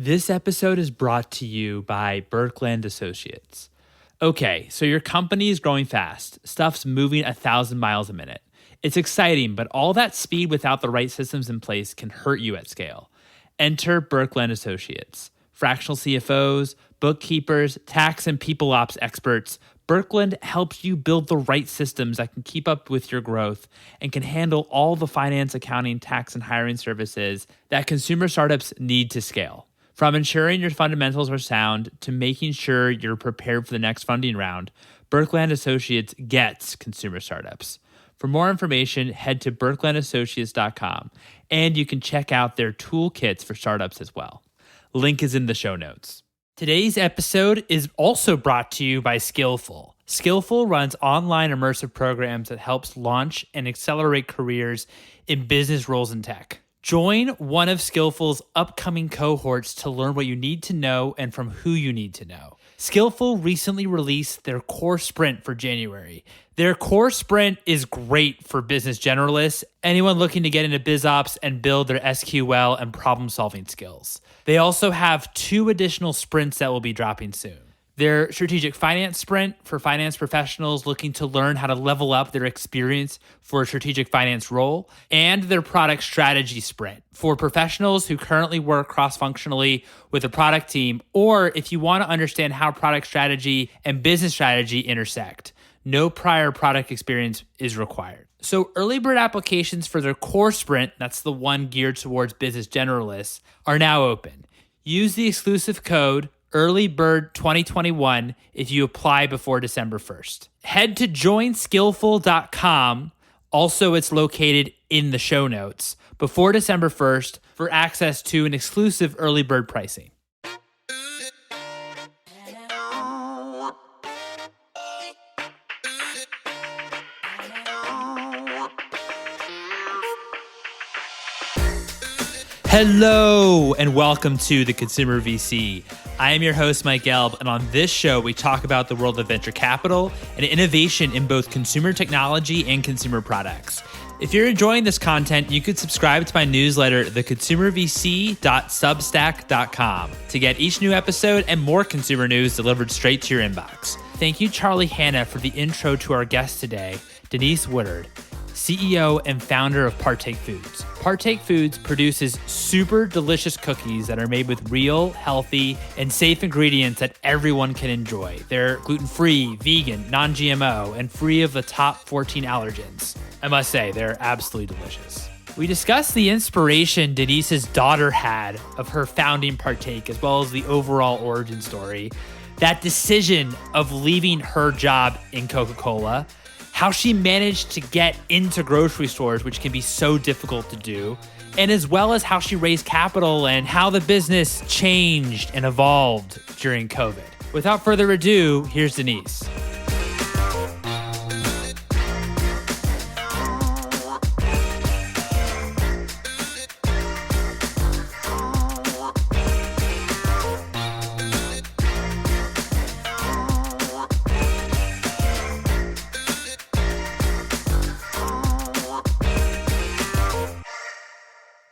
This episode is brought to you by Birkeland Associates. Okay, so your company is growing fast. Stuff's moving 1,000 miles a minute. It's exciting, but all that speed without the right systems in place can hurt you at scale. Enter Birkeland Associates. Fractional CFOs, bookkeepers, tax and people ops experts, Birkeland helps you build the right systems that can keep up with your growth and can handle all the finance, accounting, tax, and hiring services that consumer startups need to scale. From ensuring your fundamentals are sound to making sure you're prepared for the next funding round, Birkeland Associates gets consumer startups. For more information, head to birkelandassociates.com, and you can check out their toolkits for startups as well. Link is in the show notes. Today's episode is also brought to you by Skillful. Skillful runs online immersive programs that helps launch and accelerate careers in business roles in tech. Join one of Skillful's upcoming cohorts to learn what you need to know and from who you need to know. Skillful recently released their Core Sprint for January. Their Core Sprint is great for business generalists, anyone looking to get into biz ops and build their SQL and problem-solving skills. They also have 2 additional sprints that will be dropping soon. Their Strategic Finance Sprint for finance professionals looking to learn how to level up their experience for a strategic finance role, and their Product Strategy Sprint for professionals who currently work cross-functionally with a product team, or if you want to understand how product strategy and business strategy intersect. No prior product experience is required. So early bird applications for their Core Sprint, that's the one geared towards business generalists, are now open. Use the exclusive code EARLYBIRD2021 if you apply before December 1st. Head to joinskillful.com. Also, it's located in the show notes before December 1st for access to an exclusive early bird pricing. Hello, and welcome to the Consumer VC. I am your host, Mike Gelb, and on this show, we talk about the world of venture capital and innovation in both consumer technology and consumer products. If you're enjoying this content, you could subscribe to my newsletter, theconsumervc.substack.com, to get each new episode and more consumer news delivered straight to your inbox. Thank you, Charlie Hanna, for the intro to our guest today, Denise Woodard, CEO and founder of Partake Foods. Partake Foods produces super delicious cookies that are made with real, healthy, and safe ingredients that everyone can enjoy. They're gluten-free, vegan, non-GMO, and free of the top 14 allergens. I must say, they're absolutely delicious. We discussed the inspiration Denise's daughter had of her founding Partake, as well as the overall origin story, that decision of leaving her job in Coca-Cola, how she managed to get into grocery stores, which can be so difficult to do, and as well as how she raised capital and how the business changed and evolved during COVID. Without further ado, here's Denise.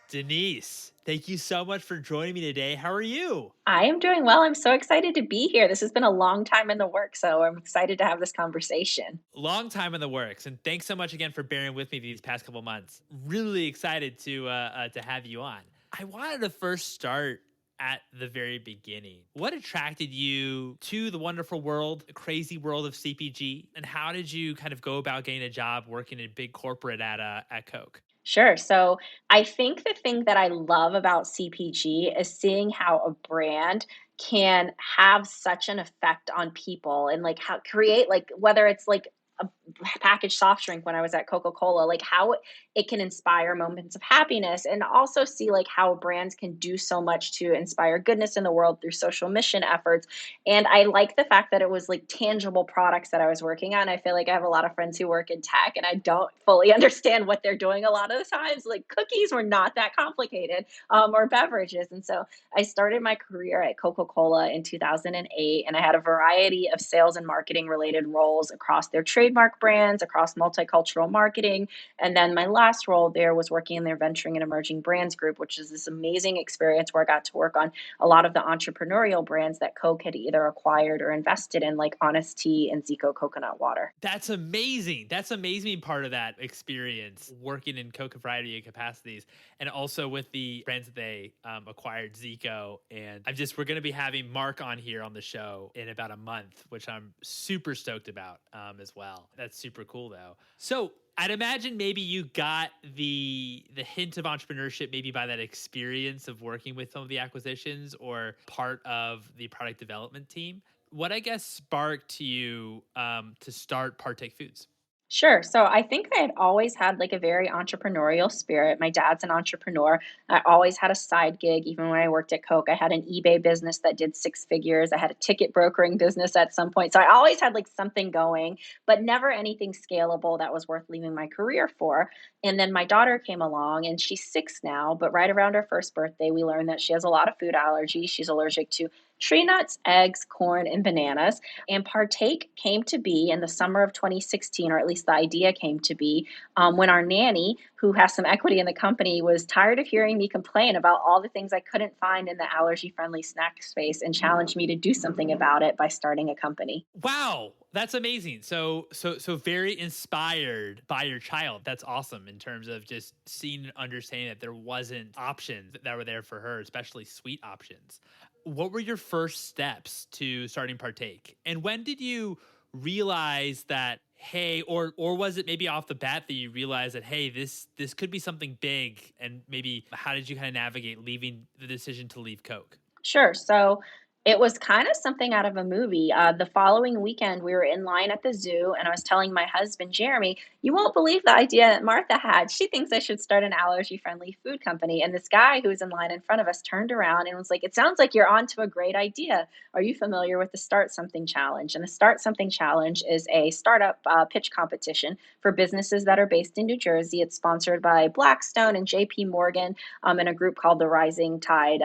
Denise, thank you so much for joining me today. How are you? I am doing well. I'm so excited to be here. This has been a long time in the works, so I'm excited to have this conversation. Long time in the works, and thanks so much again for bearing with me these past couple months. Really excited to have you on. I wanted to first start at the very beginning. What attracted you to the wonderful world, the crazy world of CPG, and how did you kind of go about getting a job working in big corporate at Coke? Sure. So I think the thing that I love about CPG is seeing how a brand can have such an effect on people and like how create like whether it's like a packaged soft drink when I was at Coca-Cola, like how it can inspire moments of happiness and also see like how brands can do so much to inspire goodness in the world through social mission efforts. And I like the fact that it was like tangible products that I was working on. I feel like I have a lot of friends who work in tech and I don't fully understand what they're doing a lot of the times. Like cookies were not that complicated or beverages. And so I started my career at Coca-Cola in 2008 and I had a variety of sales and marketing related roles across their trademark brands across multicultural marketing. And then my last role there was working in their venturing and emerging brands group, which is this amazing experience where I got to work on a lot of the entrepreneurial brands that Coke had either acquired or invested in, like Honest Tea and Zico coconut water. That's amazing. That's amazing part of that experience working in Coke variety of capacities, and also with the brands that they acquired, Zico. And we're going to be having Mark on here on the show in about a month, which I'm super stoked about as well. That's super cool though. So I'd imagine maybe you got the hint of entrepreneurship maybe by that experience of working with some of the acquisitions or part of the product development team. What I guess sparked you to start Partake Foods? Sure. So I think I had always had like a very entrepreneurial spirit. My dad's an entrepreneur. I always had a side gig, even when I worked at Coke. I had an eBay business that did six figures. I had a ticket brokering business at some point. So I always had like something going, but never anything scalable that was worth leaving my career for. And then my daughter came along and she's 6 now, but right around her first birthday, we learned that she has a lot of food allergies. She's allergic to tree nuts, eggs, corn, and bananas. And Partake came to be in the summer of 2016, or at least the idea came to be when our nanny, who has some equity in the company, was tired of hearing me complain about all the things I couldn't find in the allergy friendly snack space and challenged me to do something about it by starting a company. Wow, that's amazing. So very inspired by your child. That's awesome in terms of just seeing and understanding that there wasn't options that were there for her, especially sweet options. What were your first steps to starting Partake? And when did you realize that, hey, or was it maybe off the bat that you realized that, hey, this could be something big? And maybe how did you kind of navigate leaving the decision to leave Coke? Sure. So it was kind of something out of a movie. The following weekend, we were in line at the zoo, and I was telling my husband, Jeremy, you won't believe the idea that Martha had. She thinks I should start an allergy friendly food company. And this guy who was in line in front of us turned around and was like, it sounds like you're on to a great idea. Are you familiar with the Start Something Challenge? And the Start Something Challenge is a startup pitch competition for businesses that are based in New Jersey. It's sponsored by Blackstone and JP Morgan and a group called the Rising Tide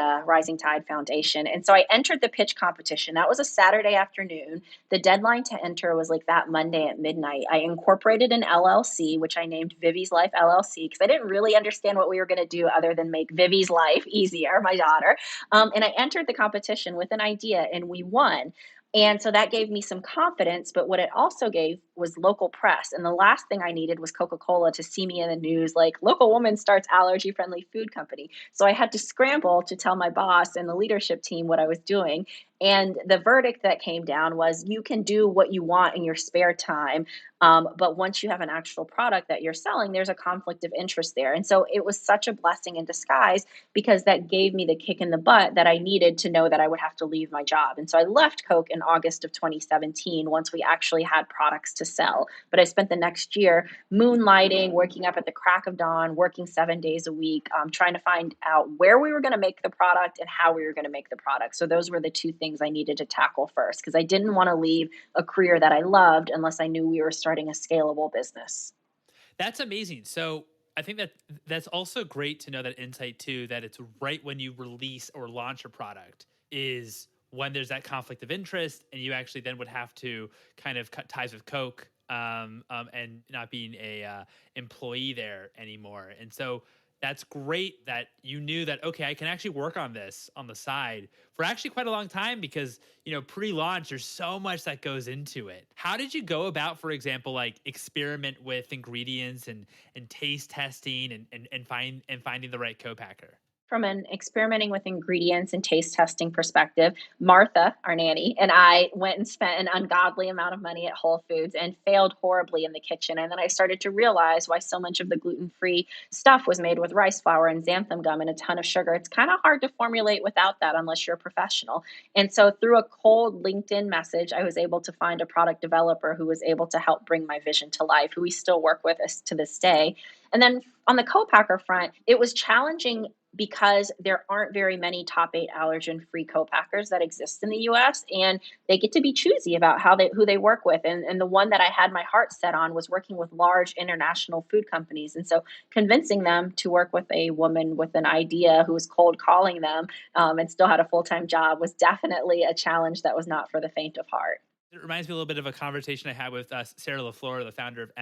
Foundation. And so I entered the pitch competition. That was a Saturday afternoon. The deadline to enter was like that Monday at midnight. I incorporated an LLC, which I named Vivi's Life LLC, because I didn't really understand what we were going to do other than make Vivi's life easier, my daughter. And I entered the competition with an idea and we won. And so that gave me some confidence, but what it also gave was local press. And the last thing I needed was Coca-Cola to see me in the news, like local woman starts allergy friendly food company. So I had to scramble to tell my boss and the leadership team what I was doing. And the verdict that came down was you can do what you want in your spare time. But once you have an actual product that you're selling, there's a conflict of interest there. And so it was such a blessing in disguise because that gave me the kick in the butt that I needed to know that I would have to leave my job. And so I left Coke in August of 2017 once we actually had products to sell. But I spent the next year moonlighting, waking up at the crack of dawn, working 7 days a week, trying to find out where we were going to make the product and how we were going to make the product. So those were the two things I needed to tackle first because I didn't want to leave a career that I loved unless I knew we were starting a scalable business. That's amazing. So I think that's also great to know that insight too, that it's right when you release or launch a product is when there's that conflict of interest and you actually then would have to kind of cut ties with Coke and not being a employee there anymore. And so that's great that you knew that, okay, I can actually work on this on the side for actually quite a long time because, pre-launch, there's so much that goes into it. How did you go about, for example, like experiment with ingredients and taste testing and finding the right co-packer? From an experimenting with ingredients and taste testing perspective, Martha, our nanny, and I went and spent an ungodly amount of money at Whole Foods and failed horribly in the kitchen. And then I started to realize why so much of the gluten-free stuff was made with rice flour and xanthan gum and a ton of sugar. It's kind of hard to formulate without that unless you're a professional. And so through a cold LinkedIn message, I was able to find a product developer who was able to help bring my vision to life, who we still work with us to this day. And then on the co-packer front, it was challenging because there aren't very many top 8 allergen-free co-packers that exist in the US, and they get to be choosy about who they work with. And the one that I had my heart set on was working with large international food companies. And so convincing them to work with a woman with an idea who was cold calling them and still had a full-time job was definitely a challenge that was not for the faint of heart. It reminds me a little bit of a conversation I had with Sarah LaFleur, the founder of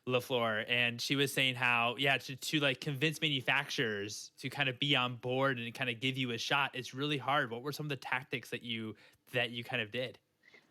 LaFleur, and she was saying how, yeah, to like convince manufacturers to kind of be on board and kind of give you a shot, it's really hard. What were some of the tactics that you kind of did?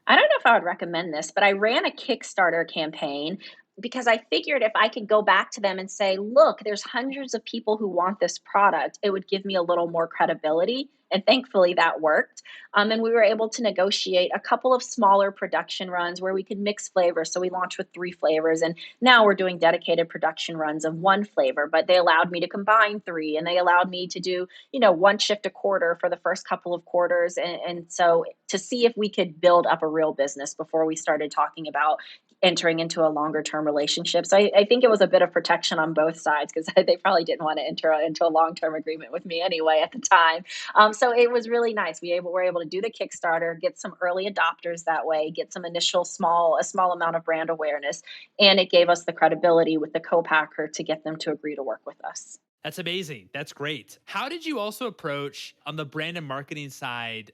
I don't know if I would recommend this, but I ran a Kickstarter campaign because I figured if I could go back to them and say, look, there's hundreds of people who want this product, it would give me a little more credibility. And thankfully that worked. And we were able to negotiate a couple of smaller production runs where we could mix flavors. So we launched with 3 flavors, and now we're doing dedicated production runs of 1 flavor, but they allowed me to combine 3, and they allowed me to do, 1 shift a quarter for the first couple of quarters. And so to see if we could build up a real business before we started talking about entering into a longer term relationship. So I think it was a bit of protection on both sides because they probably didn't want to enter into a long term agreement with me anyway at the time. So it was really nice. Were able to do the Kickstarter, get some early adopters that way, get some initial a small amount of brand awareness, and it gave us the credibility with the co-packer to get them to agree to work with us. That's amazing. That's great. How did you also approach on the brand and marketing side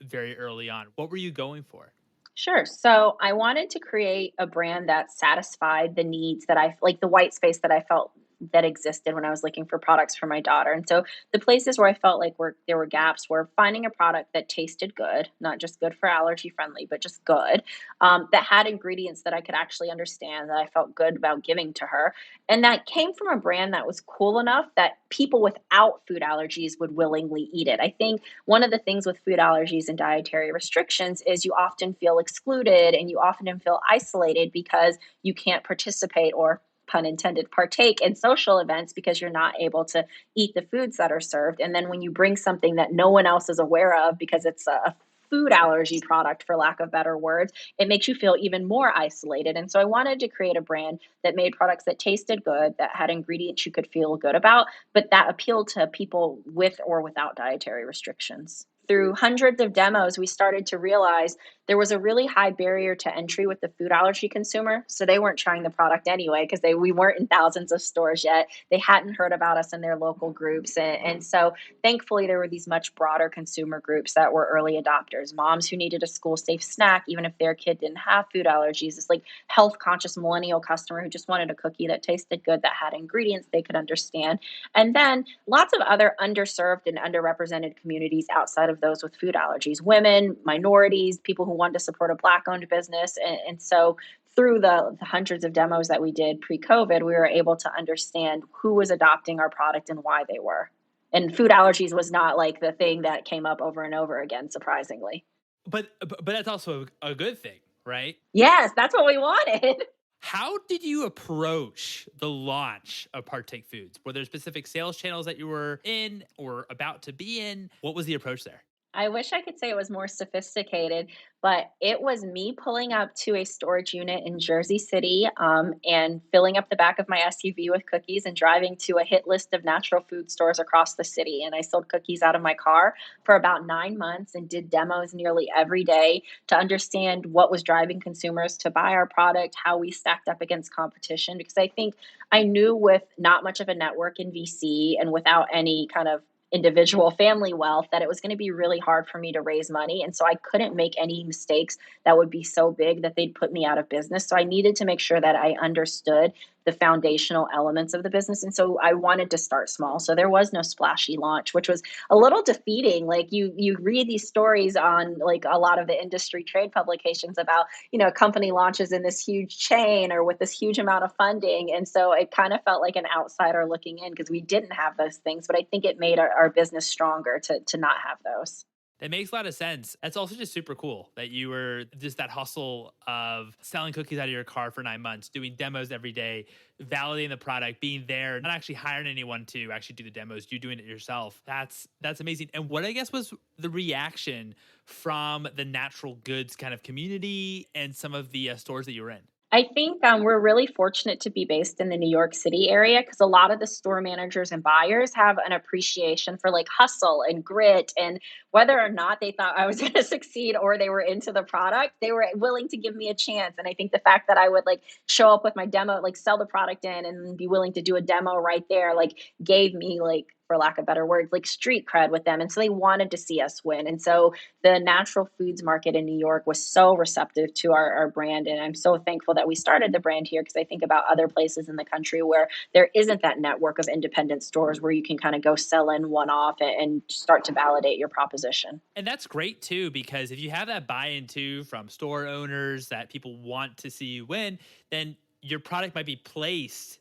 very early on? What were you going for? Sure. So I wanted to create a brand that satisfied the needs that like the white space that I felt that existed when I was looking for products for my daughter. And so the places where I felt like there were gaps were finding a product that tasted good, not just good for allergy friendly, but just good, that had ingredients that I could actually understand, that I felt good about giving to her. And that came from a brand that was cool enough that people without food allergies would willingly eat it. I think one of the things with food allergies and dietary restrictions is you often feel excluded and you often feel isolated because you can't participate, or pun intended, partake in social events because you're not able to eat the foods that are served. And then when you bring something that no one else is aware of because it's a food allergy product, for lack of better words, it makes you feel even more isolated. And so I wanted to create a brand that made products that tasted good, that had ingredients you could feel good about, but that appealed to people with or without dietary restrictions. Through hundreds of demos, we started to realize there was a really high barrier to entry with the food allergy consumer. So they weren't trying the product anyway because we weren't in thousands of stores yet. They hadn't heard about us in their local groups. And so thankfully, there were these much broader consumer groups that were early adopters, moms who needed a school safe snack, even if their kid didn't have food allergies. It's like health conscious millennial customer who just wanted a cookie that tasted good, that had ingredients they could understand. And then lots of other underserved and underrepresented communities outside of those with food allergies, women, minorities, people who wanted to support a Black owned business. And so through the hundreds of demos that we did pre-COVID, we were able to understand who was adopting our product and why they were. And food allergies was not like the thing that came up over and over again, surprisingly. But that's also a good thing, right? Yes, that's what we wanted. How did you approach the launch of Partake Foods? Were there specific sales channels that you were in or about to be in? What was the approach there? I wish I could say it was more sophisticated, but it was me pulling up to a storage unit in Jersey City, and filling up the back of my SUV with cookies and driving to a hit list of natural food stores across the city. And I sold cookies out of my car for about 9 months and did demos nearly every day to understand what was driving consumers to buy our product, how we stacked up against competition. Because I think I knew with not much of a network in VC and without any kind of individual family wealth that it was going to be really hard for me to raise money. And so I couldn't make any mistakes that would be so big that they'd put me out of business. So I needed to make sure that I understood the foundational elements of the business. And so I wanted to start small. So there was no splashy launch, which was a little defeating. Like you read these stories on like a lot of the industry trade publications about, a company launches in this huge chain or with this huge amount of funding. And so it kind of felt like an outsider looking in because we didn't have those things. But I think it made our business stronger to not have those. That makes a lot of sense. That's also just super cool that you were just that hustle of selling cookies out of your car for 9 months, doing demos every day, validating the product, being there, not actually hiring anyone to actually do the demos, you doing it yourself. That's amazing. And what I guess was the reaction from the natural goods kind of community and some of the stores that you were in? I think we're really fortunate to be based in the New York City area because a lot of the store managers and buyers have an appreciation for like hustle and grit. And whether or not they thought I was going to succeed or they were into the product, they were willing to give me a chance. And I think the fact that I would like show up with my demo, like sell the product in and be willing to do a demo right there, like gave me like for lack of better words, like street cred with them. And so they wanted to see us win. And so the natural foods market in New York was so receptive to our brand. And I'm so thankful that we started the brand here, because I think about other places in the country where there isn't that network of independent stores where you can kind of go sell in one off and start to validate your proposition. And that's great too, because if you have that buy-in too from store owners that people want to see you win, then your product might be placed,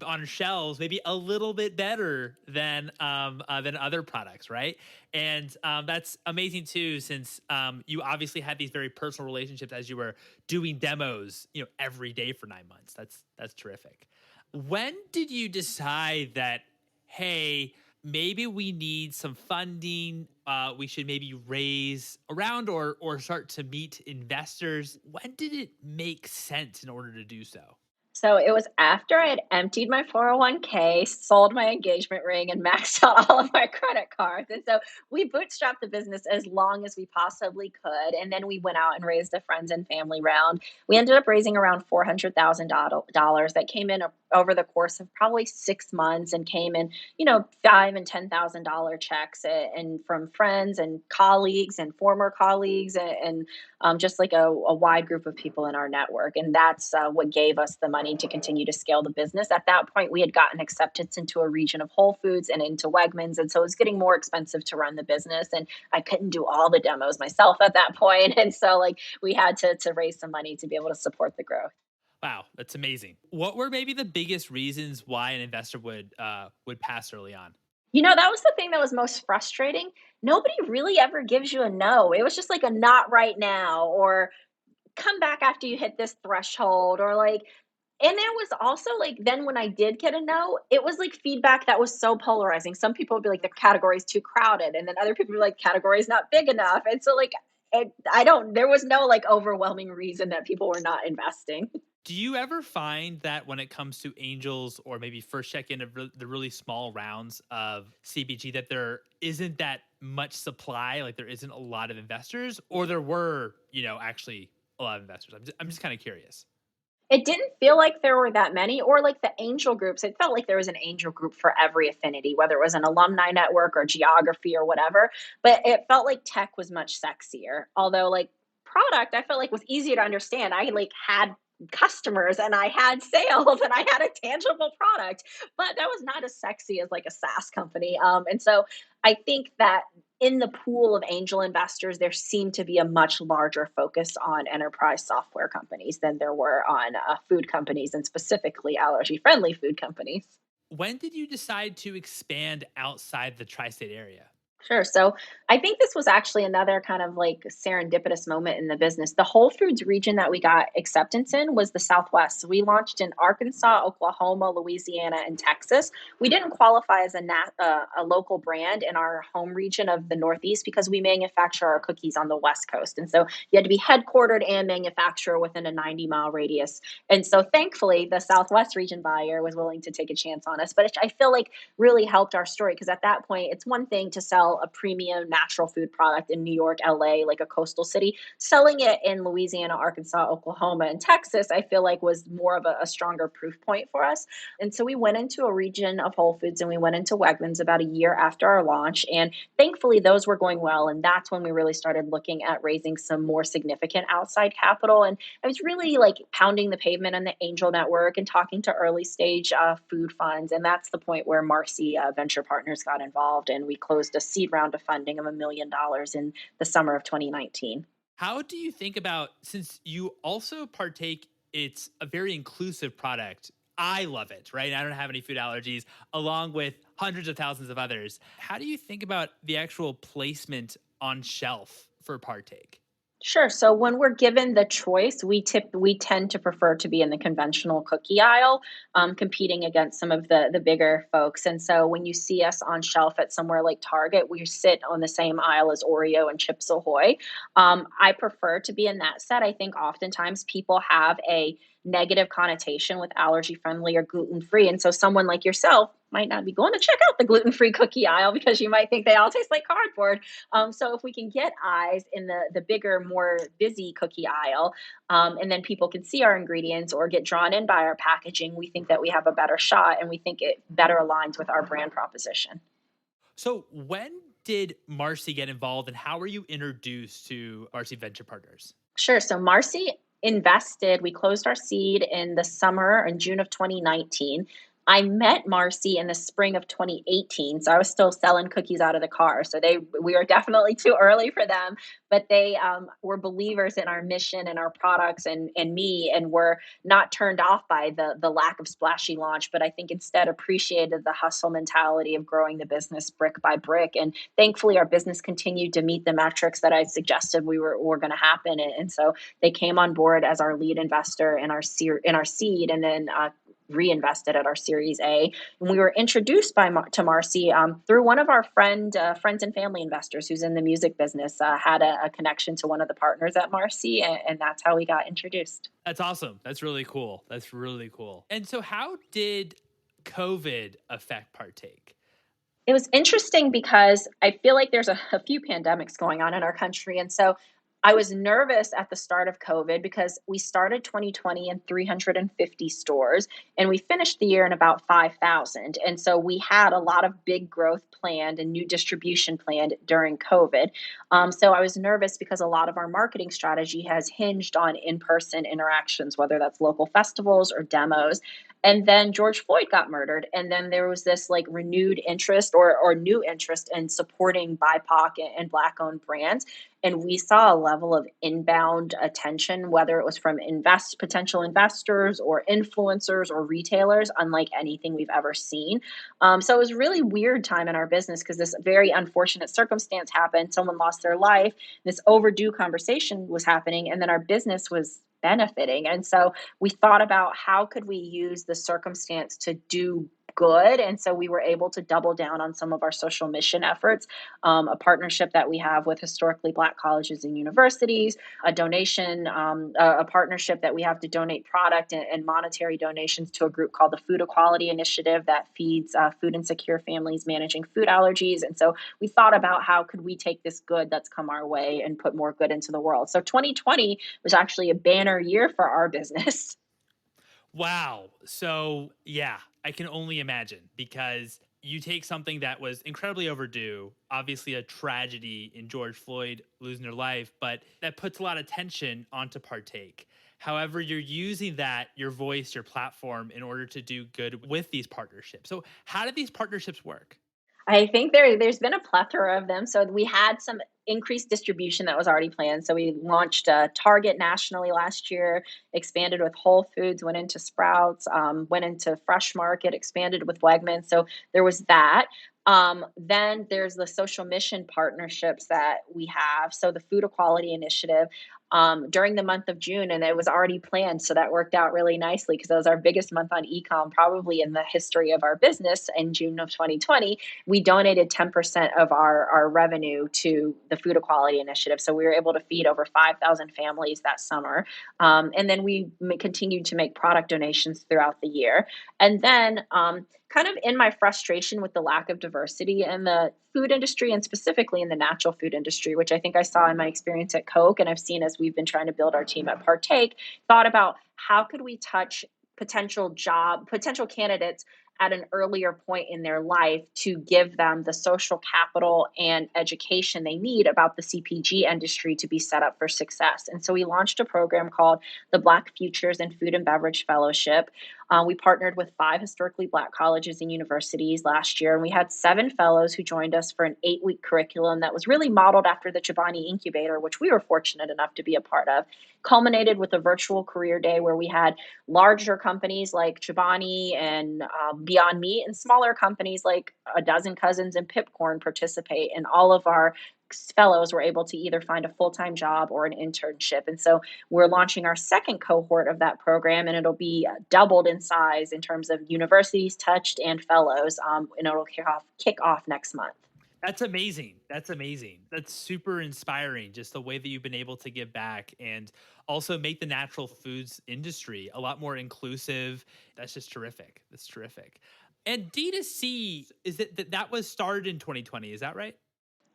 on shelves maybe a little bit better than other products, right? And that's amazing too, since you obviously had these very personal relationships as you were doing demos, every day for 9 months. That's terrific. When did you decide that, hey, maybe we need some funding? We should maybe raise around or start to meet investors. When did it make sense in order to do so? So it was after I had emptied my 401k, sold my engagement ring, and maxed out all of my credit cards. And so we bootstrapped the business as long as we possibly could. And then we went out and raised a friends and family round. We ended up raising around $400,000 that came in over the course of probably 6 months, and came in, $5,000 and $10,000 checks, and from friends and colleagues and former colleagues, and just like a wide group of people in our network. And that's what gave us the money to continue to scale the business. At that point, we had gotten acceptance into a region of Whole Foods and into Wegmans. And so it was getting more expensive to run the business. And I couldn't do all the demos myself at that point. And so we had to raise some money to be able to support the growth. Wow, that's amazing. What were maybe the biggest reasons why an investor would pass early on? That was the thing that was most frustrating. Nobody really ever gives you a no. It was just like a not right now, or come back after you hit this threshold, or and there was also then when I did get a no, it was like feedback that was so polarizing. Some people would be like, the category's too crowded. And then other people were like, category's not big enough. And so there was no overwhelming reason that people were not investing. Do you ever find that when it comes to angels or maybe first check in of the really small rounds of CBG, that there isn't that much supply, like there isn't a lot of investors, or there were, actually a lot of investors? I'm just kind of curious. It didn't feel like there were that many, or like the angel groups. It felt like there was an angel group for every affinity, whether it was an alumni network or geography or whatever. But it felt like tech was much sexier. Although product, I felt like was easier to understand. I had customers and I had sales and I had a tangible product, but that was not as sexy as a SaaS company. And so I think that in the pool of angel investors, there seemed to be a much larger focus on enterprise software companies than there were on food companies, and specifically allergy-friendly food companies. When did you decide to expand outside the tri-state area? Sure. So I think this was actually another kind of serendipitous moment in the business. The Whole Foods region that we got acceptance in was the Southwest. So we launched in Arkansas, Oklahoma, Louisiana, and Texas. We didn't qualify as a local brand in our home region of the Northeast because we manufacture our cookies on the West Coast. And so you had to be headquartered and manufacturer within a 90-mile radius. And so thankfully, the Southwest region buyer was willing to take a chance on us. But I feel really helped our story, because at that point, it's one thing to sell a premium natural food product in New York, LA, like a coastal city. Selling it in Louisiana, Arkansas, Oklahoma, and Texas, I feel was more of a stronger proof point for us. And so we went into a region of Whole Foods and we went into Wegmans about a year after our launch. And thankfully, those were going well. And that's when we really started looking at raising some more significant outside capital. And I was really pounding the pavement on the angel network and talking to early stage food funds. And that's the point where Marcy Venture Partners got involved, and we closed a seed round of funding of $1 million in the summer of 2019. How do you think about, since you also partake, it's a very inclusive product. I love it, right? I don't have any food allergies, along with hundreds of thousands of others. How do you think about the actual placement on shelf for Partake? Sure. So when we're given the choice, we tend to prefer to be in the conventional cookie aisle, competing against some of the bigger folks. And so when you see us on shelf at somewhere like Target, we sit on the same aisle as Oreo and Chips Ahoy. I prefer to be in that set. I think oftentimes people have a negative connotation with allergy friendly or gluten free. And so someone like yourself might not be going to check out the gluten free cookie aisle because you might think they all taste like cardboard. So if we can get eyes in the bigger, more busy cookie aisle, and then people can see our ingredients or get drawn in by our packaging, we think that we have a better shot, and we think it better aligns with our brand proposition. So when did Marcy get involved and how were you introduced to Marcy Venture Partners? Sure. So Marcy invested, we closed our seed in the summer in June of 2019. I met Marcy in the spring of 2018. So I was still selling cookies out of the car. So we were definitely too early for them, but they were believers in our mission and our products and me, and were not turned off by the lack of splashy launch, but I think instead appreciated the hustle mentality of growing the business brick by brick. And thankfully, our business continued to meet the metrics that I suggested were going to happen. And so they came on board as our lead investor in our seed, and then reinvested at our Series A. And we were introduced to Marcy through one of our friends and family investors who's in the music business. Had a connection to one of the partners at Marcy, and that's how we got introduced. That's awesome. That's really cool. That's really cool. And so, how did COVID affect Partake? It was interesting because I feel like there's a few pandemics going on in our country. And so I was nervous at the start of COVID because we started 2020 in 350 stores and we finished the year in about 5,000. And so we had a lot of big growth planned and new distribution planned during COVID. So I was nervous because a lot of our marketing strategy has hinged on in person interactions, whether that's local festivals or demos. And then George Floyd got murdered. And then there was this like renewed interest or new interest in supporting BIPOC and Black owned brands. And we saw a level of inbound attention, whether it was from potential investors or influencers or retailers, unlike anything we've ever seen. So it was a really weird time in our business because this very unfortunate circumstance happened. Someone lost their life. This overdue conversation was happening, and then our business was benefiting. And so we thought about how could we use the circumstance to do good. And so we were able to double down on some of our social mission efforts, a partnership that we have with historically Black colleges and universities, a partnership that we have to donate product and monetary donations to a group called the Food Equality Initiative that feeds food insecure families managing food allergies. And so we thought about how could we take this good that's come our way and put more good into the world. So 2020 was actually a banner year for our business. Wow. So, yeah, I can only imagine because you take something that was incredibly overdue, obviously a tragedy in George Floyd losing their life, but that puts a lot of tension onto Partake. However, you're using that, your voice, your platform, in order to do good with these partnerships. So, how do these partnerships work? I think there's been a plethora of them. So we had some increased distribution that was already planned. So we launched Target nationally last year, expanded with Whole Foods, went into Sprouts, went into Fresh Market, expanded with Wegmans. So there was that. Then there's the social mission partnerships that we have. So the Food Equality Initiative during the month of June, and it was already planned. So that worked out really nicely because that was our biggest month on ecom probably in the history of our business in June of 2020. We donated 10% of our revenue to the Food Equality Initiative. So we were able to feed over 5,000 families that summer. And then we continued to make product donations throughout the year. And then kind of in my frustration with the lack of diversity in the food industry and specifically in the natural food industry, which I think I saw in my experience at Coke and I've seen as we've been trying to build our team at Partake, thought about how could we touch potential candidates at an earlier point in their life to give them the social capital and education they need about the CPG industry to be set up for success. And so we launched a program called the Black Futures in Food and Beverage Fellowship. We partnered with 5 historically Black colleges and universities last year, and we had 7 fellows who joined us for an 8-week curriculum that was really modeled after the Chobani Incubator, which we were fortunate enough to be a part of. Culminated with a virtual career day where we had larger companies like Chobani and Beyond Meat and smaller companies like A Dozen Cousins and Pipcorn participate, and all of our fellows were able to either find a full-time job or an internship. And so we're launching our second cohort of that program, and it'll be doubled in size in terms of universities touched and fellows, and it'll kick off next month. That's amazing. That's amazing. That's super inspiring, just the way that you've been able to give back and also make the natural foods industry a lot more inclusive. That's just terrific. That's terrific. And D2C, is it that was started in 2020? Is that right?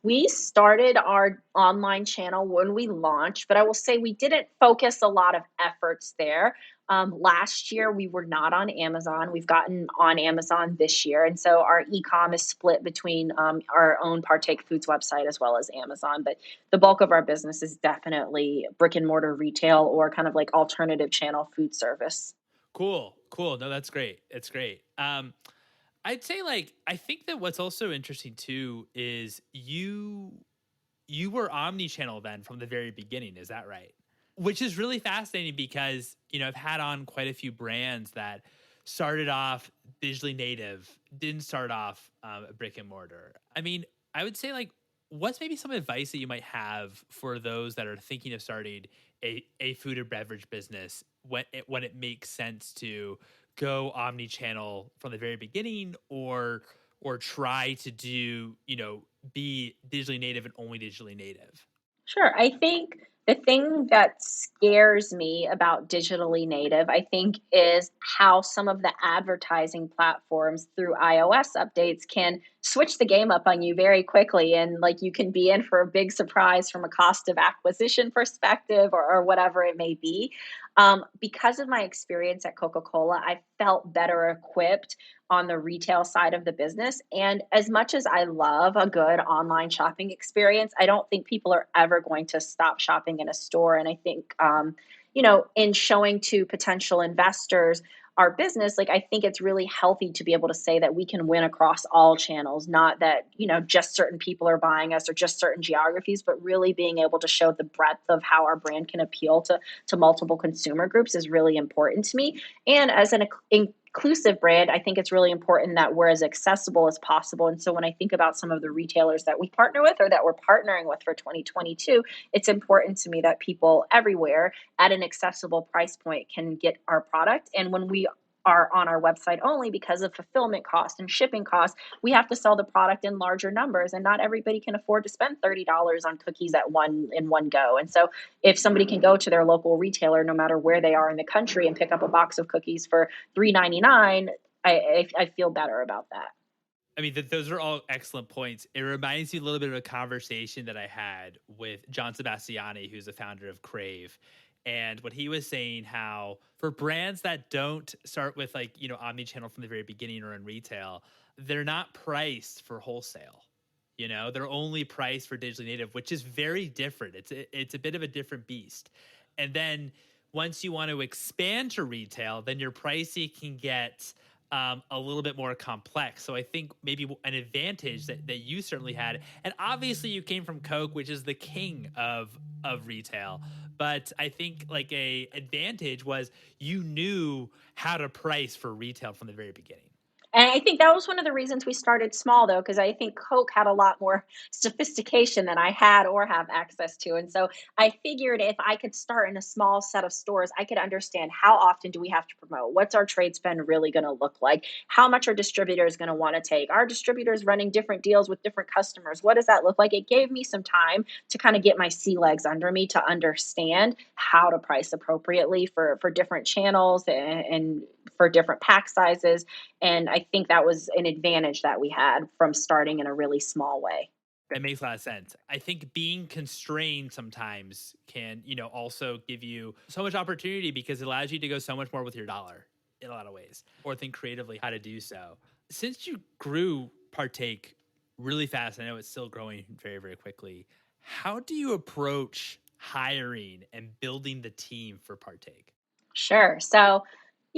We started our online channel when we launched, but I will say we didn't focus a lot of efforts there. Last year, we were not on Amazon. We've gotten on Amazon this year. And so our e-com is split between our own Partake Foods website as well as Amazon. But the bulk of our business is definitely brick and mortar retail or kind of like alternative channel food service. Cool, cool. No, that's great. It's great. I'd say like I think that what's also interesting too is you were omni-channel then from the very beginning, is that right? Which is really fascinating because, I've had on quite a few brands that started off digitally native, didn't start off a brick and mortar. I mean, I would say like, what's maybe some advice that you might have for those that are thinking of starting a food or beverage business when it makes sense to go omni-channel from the very beginning or try to do, be digitally native and only digitally native? Sure. I think the thing that scares me about digitally native, I think, is how some of the advertising platforms through iOS updates can switch the game up on you very quickly. And like you can be in for a big surprise from a cost of acquisition perspective or whatever it may be. Because of my experience at Coca Cola, I felt better equipped on the retail side of the business. And as much as I love a good online shopping experience, I don't think people are ever going to stop shopping in a store. And I think, in showing to potential investors our business, like I think it's really healthy to be able to say that we can win across all channels, not that, just certain people are buying us or just certain geographies, but really being able to show the breadth of how our brand can appeal to multiple consumer groups is really important to me. And as an inclusive brand, I think it's really important that we're as accessible as possible. And so when I think about some of the retailers that we partner with or that we're partnering with for 2022, it's important to me that people everywhere at an accessible price point can get our product. And when we are on our website only because of fulfillment costs and shipping costs, we have to sell the product in larger numbers and not everybody can afford to spend $30 on cookies at one go. And so if somebody can go to their local retailer no matter where they are in the country and pick up a box of cookies for $3.99, I feel better about that. I mean, those are all excellent points. It reminds me a little bit of a conversation that I had with John Sebastiani, who's the founder of Crave. And what he was saying, how for brands that don't start with like, omni-channel from the very beginning or in retail, they're not priced for wholesale. They're only priced for digitally native, which is very different. It's a bit of a different beast. And then once you want to expand to retail, then your pricing can get a little bit more complex. So I think maybe an advantage that you certainly had, and obviously you came from Coke, which is the king of retail. But I think like a advantage was you knew how to price for retail from the very beginning. And I think that was one of the reasons we started small, though, because I think Coke had a lot more sophistication than I had or have access to. And so I figured if I could start in a small set of stores, I could understand how often do we have to promote? What's our trade spend really going to look like? How much are distributors going to want to take? Are distributors running different deals with different customers? What does that look like? It gave me some time to kind of get my sea legs under me to understand how to price appropriately for different channels and for different pack sizes. And I think that was an advantage that we had from starting in a really small way. That makes a lot of sense. I think being constrained sometimes can, also give you so much opportunity because it allows you to go so much more with your dollar in a lot of ways or think creatively how to do so. Since you grew Partake really fast, I know it's still growing very, very quickly. How do you approach hiring and building the team for Partake? Sure. So,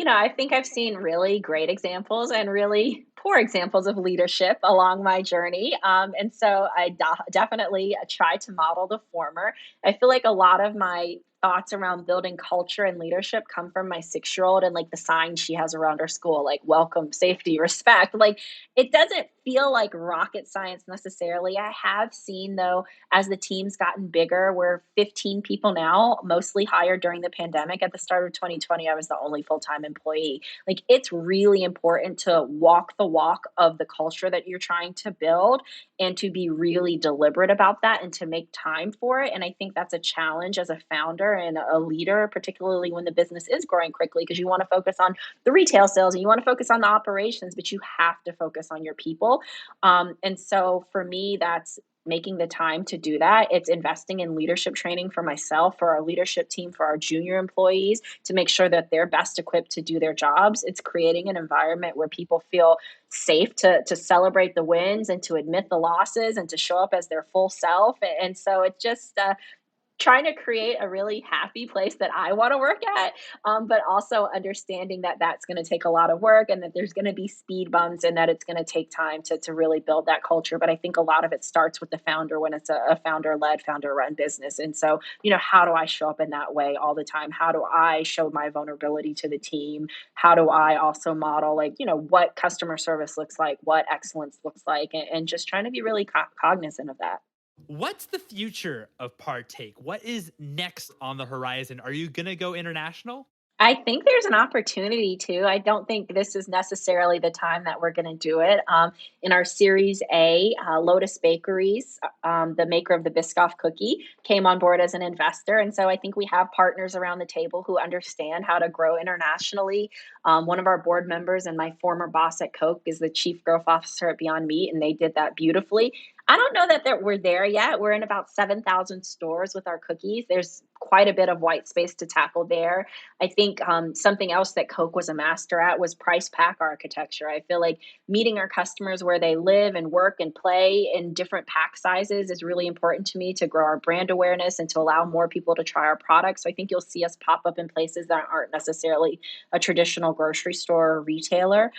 I think I've seen really great examples and really poor examples of leadership along my journey. And so I definitely try to model the former. I feel like a lot of my thoughts around building culture and leadership come from my 6 year old and like the signs she has around her school, like welcome, safety, respect. Like it doesn't feel like rocket science necessarily. I have seen, though, as the team's gotten bigger, we're 15 people now, mostly hired during the pandemic. At the start of 2020, I was the only full time employee. Like it's really important to walk the walk of the culture that you're trying to build and to be really deliberate about that and to make time for it. And I think that's a challenge as a founder and a leader, particularly when the business is growing quickly, because you want to focus on the retail sales and you want to focus on the operations, but you have to focus on your people. And so for me, that's making the time to do that. It's investing in leadership training for myself, for our leadership team, for our junior employees to make sure that they're best equipped to do their jobs. It's creating an environment where people feel safe to celebrate the wins and to admit the losses and to show up as their full self. And so it's just trying to create a really happy place that I want to work at, but also understanding that that's going to take a lot of work and that there's going to be speed bumps and that it's going to take time to really build that culture. But I think a lot of it starts with the founder when it's a founder led, founder run business. And so, how do I show up in that way all the time? How do I show my vulnerability to the team? How do I also model, what customer service looks like, what excellence looks like, and just trying to be really cognizant of that. What's the future of Partake? What is next on the horizon? Are you going to go international? I think there's an opportunity to. I don't think this is necessarily the time that we're going to do it. In our Series A, Lotus Bakeries, the maker of the Biscoff cookie, came on board as an investor. And so I think we have partners around the table who understand how to grow internationally. One of our board members and my former boss at Coke is the chief growth officer at Beyond Meat, and they did that beautifully. I don't know that we're there yet. We're in about 7,000 stores with our cookies. There's quite a bit of white space to tackle there. I think something else that Coke was a master at was price pack architecture. I feel like meeting our customers where they live and work and play in different pack sizes is really important to me to grow our brand awareness and to allow more people to try our products. So I think you'll see us pop up in places that aren't necessarily a traditional grocery store or retailer.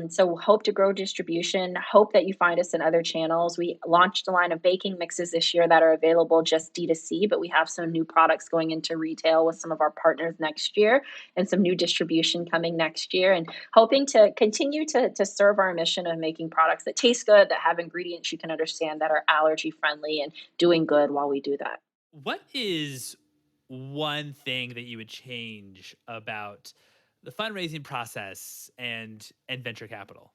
So hope to grow distribution. Hope that you find us in other channels. We launched a line of baking mixes this year that are available just D2C, but we have some new products going into retail with some of our partners next year and some new distribution coming next year, and hoping to continue to serve our mission of making products that taste good, that have ingredients you can understand, that are allergy friendly, and doing good while we do that. What is one thing that you would change about the fundraising process and venture capital?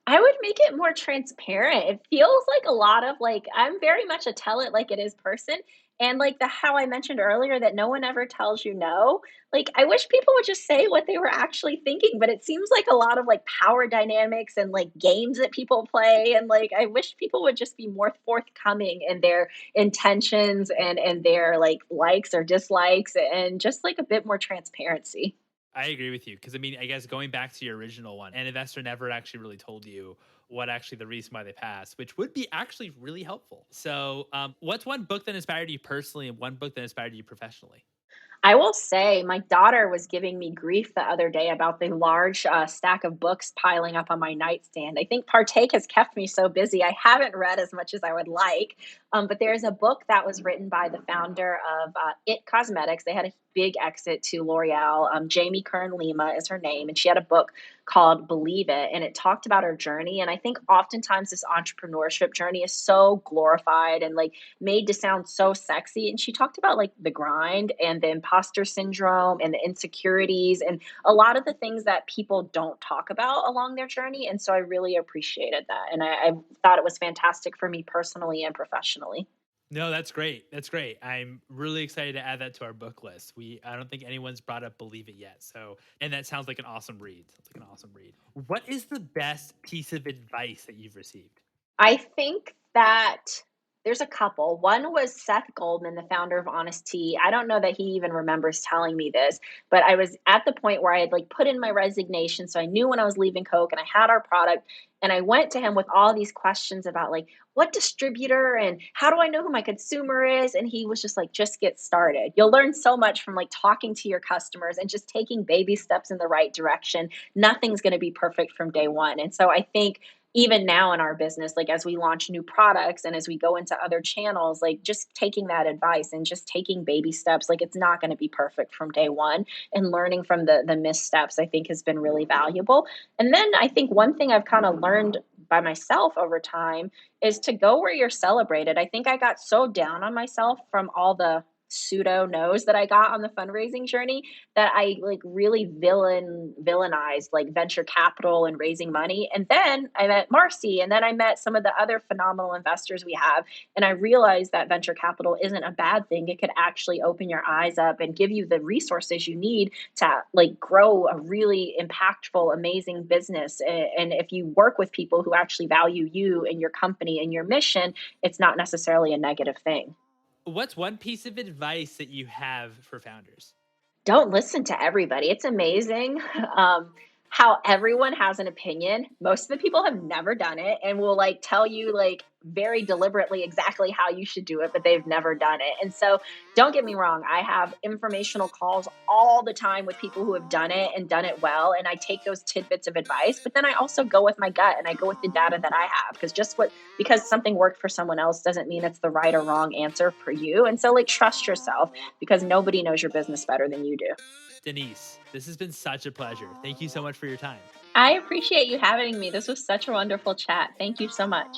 I would make it more transparent. It feels like a lot of I'm very much a tell it like it is person. And like the how I mentioned earlier that no one ever tells you no. Like I wish people would just say what they were actually thinking, but it seems like a lot of power dynamics and games that people play. And I wish people would just be more forthcoming in their intentions and their likes or dislikes and just a bit more transparency. I agree with you because I guess going back to your original one, an investor never actually really told you what actually the reason why they passed, which would be actually really helpful. So, what's one book that inspired you personally and one book that inspired you professionally? I will say my daughter was giving me grief the other day about the large stack of books piling up on my nightstand. I think Partake has kept me so busy. I haven't read as much as I would like, but there's a book that was written by the founder of It Cosmetics. They had a big exit to L'Oreal. Jamie Kern Lima is her name, and she had a book called Believe It, and it talked about her journey. And I think oftentimes this entrepreneurship journey is so glorified and made to sound so sexy. And she talked about the grind and the imposter syndrome and the insecurities and a lot of the things that people don't talk about along their journey. And so I really appreciated that. And I thought it was fantastic for me personally and professionally. No, that's great. That's great. I'm really excited to add that to our book list. I don't think anyone's brought up Believe It yet. So, and that sounds like an awesome read. Sounds like an awesome read. What is the best piece of advice that you've received? I think that there's a couple. One was Seth Goldman, the founder of Honest Tea. I don't know that he even remembers telling me this, but I was at the point where I had put in my resignation. So I knew when I was leaving Coke and I had our product. And I went to him with all these questions about what distributor and how do I know who my consumer is? And he was just just get started. You'll learn so much from talking to your customers and just taking baby steps in the right direction. Nothing's going to be perfect from day one. And so I think even now in our business, as we launch new products and as we go into other channels, just taking that advice and just taking baby steps, it's not going to be perfect from day one, and learning from the missteps, I think has been really valuable. And then I think one thing I've kind of learned by myself over time is to go where you're celebrated. I think I got so down on myself from all the pseudo no's that I got on the fundraising journey, that I like really villainized like venture capital and raising money. And then I met Marcy, and then I met some of the other phenomenal investors we have. And I realized that venture capital isn't a bad thing. It could actually open your eyes up and give you the resources you need to like grow a really impactful, amazing business. And if you work with people who actually value you and your company and your mission, it's not necessarily a negative thing. What's one piece of advice that you have for founders? Don't listen to everybody. It's amazing how everyone has an opinion. Most of the people have never done it and will like tell you like very deliberately exactly how you should do it, but they've never done it. And so don't get me wrong. I have informational calls all the time with people who have done it and done it well. And I take those tidbits of advice, but then I also go with my gut and I go with the data that I have, because something worked for someone else doesn't mean it's the right or wrong answer for you. And so like trust yourself, because nobody knows your business better than you do. Denise, this has been such a pleasure. Thank you so much for your time. I appreciate you having me. This was such a wonderful chat. Thank you so much.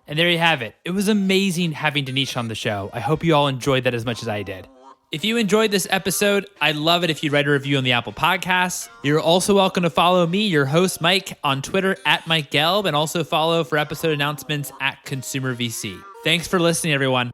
And there you have it. It was amazing having Denise on the show. I hope you all enjoyed that as much as I did. If you enjoyed this episode, I'd love it if you'd write a review on the Apple Podcasts. You're also welcome to follow me, your host, Mike, on Twitter at Mike Gelb, and also follow for episode announcements at Consumer VC. Thanks for listening, everyone.